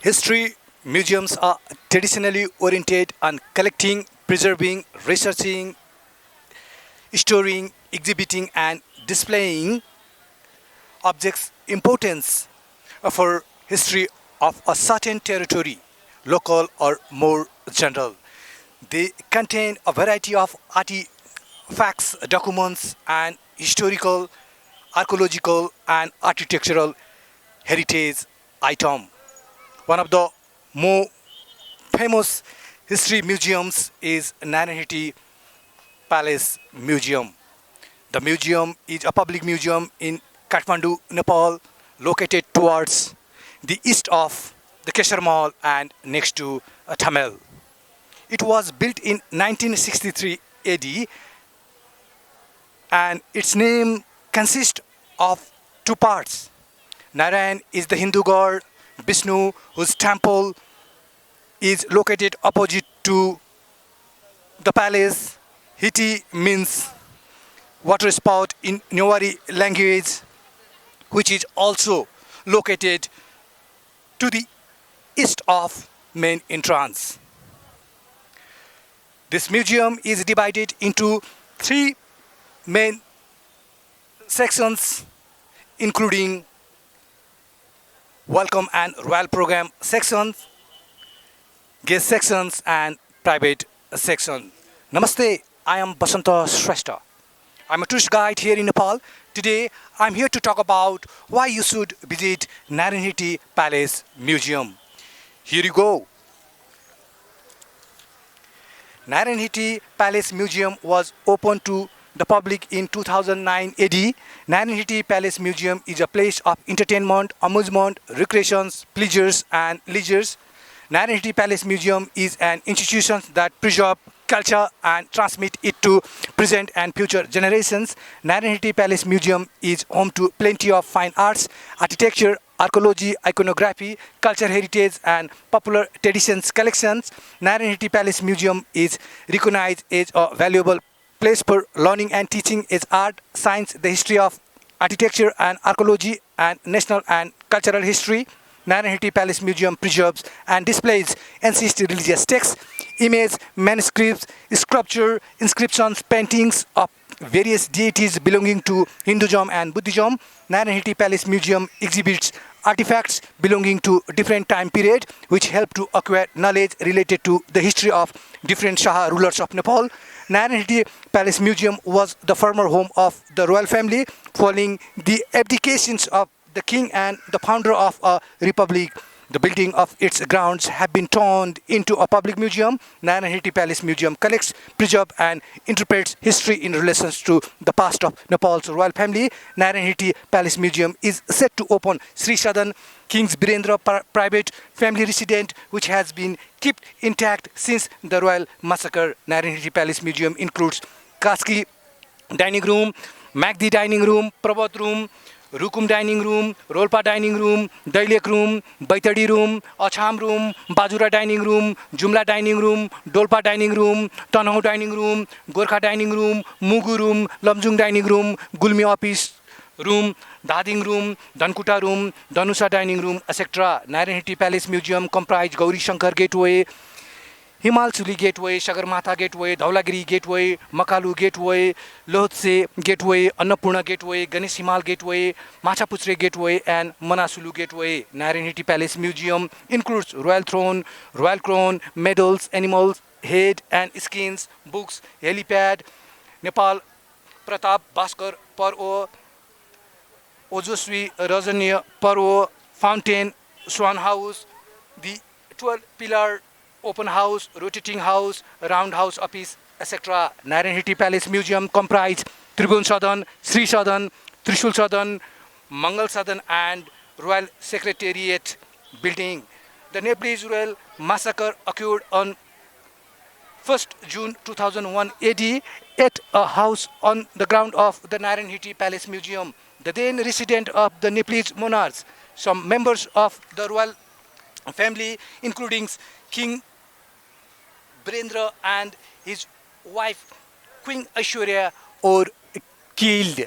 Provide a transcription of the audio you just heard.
History museums are traditionally oriented on collecting, preserving, researching, storing, exhibiting, and displaying objects' importance for history of a certain territory, local or more general. They contain a variety of artifacts, documents, and historical, archaeological, and architectural heritage item. One of the more famous history museums is Naranhiti Palace Museum. The museum is a public museum in Kathmandu, Nepal, located towards the east of the Kesher Mall and next to Thamel. It was built in 1963 AD and its name consists of two parts. Narayan is the Hindu god, Vishnu, whose temple is located opposite to the palace. Hiti means water spout in Newari language, which is also located to the east of main entrance. This museum is divided into three main sections, including welcome and royal program sections, guest sections, and private section. Namaste, I am Basanta Shrestha. I'm a tourist guide here in Nepal. Today, I'm here to talk about why you should visit Naranhiti Palace Museum. Here you go. Naranhiti Palace Museum was opened to the public in 2009 AD. Naranhiti Palace Museum is a place of entertainment, amusement, recreations, pleasures, and leisures. Naranhiti Palace Museum is an institution that preserves culture and transmit it to present and future generations. Naranhiti Palace Museum is home to plenty of fine arts, architecture, archaeology, iconography, culture heritage, and popular traditions collections. Naranhiti Palace Museum is recognized as a valuable place for learning and teaching as art, science, the history of architecture and archaeology, and national and cultural history. Naranhiti Palace Museum preserves and displays ancient religious texts, images, manuscripts, sculpture, inscriptions, paintings of various deities belonging to Hinduism and Buddhism. Naranhiti Palace Museum exhibits artifacts belonging to different time period which help to acquire knowledge related to the history of different Shah rulers of Nepal. Naranhiti Palace Museum was the former home of the royal family following the abdications of the king and the founder of a republic. The building of its grounds have been turned into a public museum. Naranhiti Palace Museum collects, preserves, and interprets history in relation to the past of Nepal's royal family. Naranhiti Palace Museum is set to open Sri Sadan King's Birendra private family residence, which has been kept intact since the royal massacre. Naranhiti Palace Museum includes Kaski dining room, Magdi dining room, Prabhat room, Rukum dining room, Rolpa dining room, Dailek room, Baitadi room, Acham room, Bajura dining room, Jumla dining room, Dolpa dining room, Tanhau dining room, Gorkha dining room, Mugu room, Lamjung dining room, Gulmi office room, Dading room, Dankuta room, Danusa dining room, etc. Naranhiti Palace Museum comprise Gauri Shankar Gateway, Himalchuli Gateway, Sagarmatha Gateway, Dhaulagiri Gateway, Makalu Gateway, Lhotse Gateway, Annapurna Gateway, Ganesh Himal Gateway, Machapuchre Gateway, and Manasulu Gateway. Naranhiti Palace Museum includes royal throne, royal crown, medals, animals, head and skins, books, helipad, Nepal Pratap Bhaskar Parvo, Ojoswi Rajanya Parvo, fountain, swan house, the 12-pillar open house, rotating house, round house office, etc. Naranhiti Palace Museum comprise Tribune Sadan, Sri Sadan, Trishul Sadan, Mangal Sadan, and Royal Secretariat building. The Nepalese royal massacre occurred on 1st June 2001 AD at a house on the ground of the Naranhiti Palace Museum. The then resident of the Nepalese monarchs, some members of the royal family, including King Birendra and his wife Queen Aishwarya, were killed.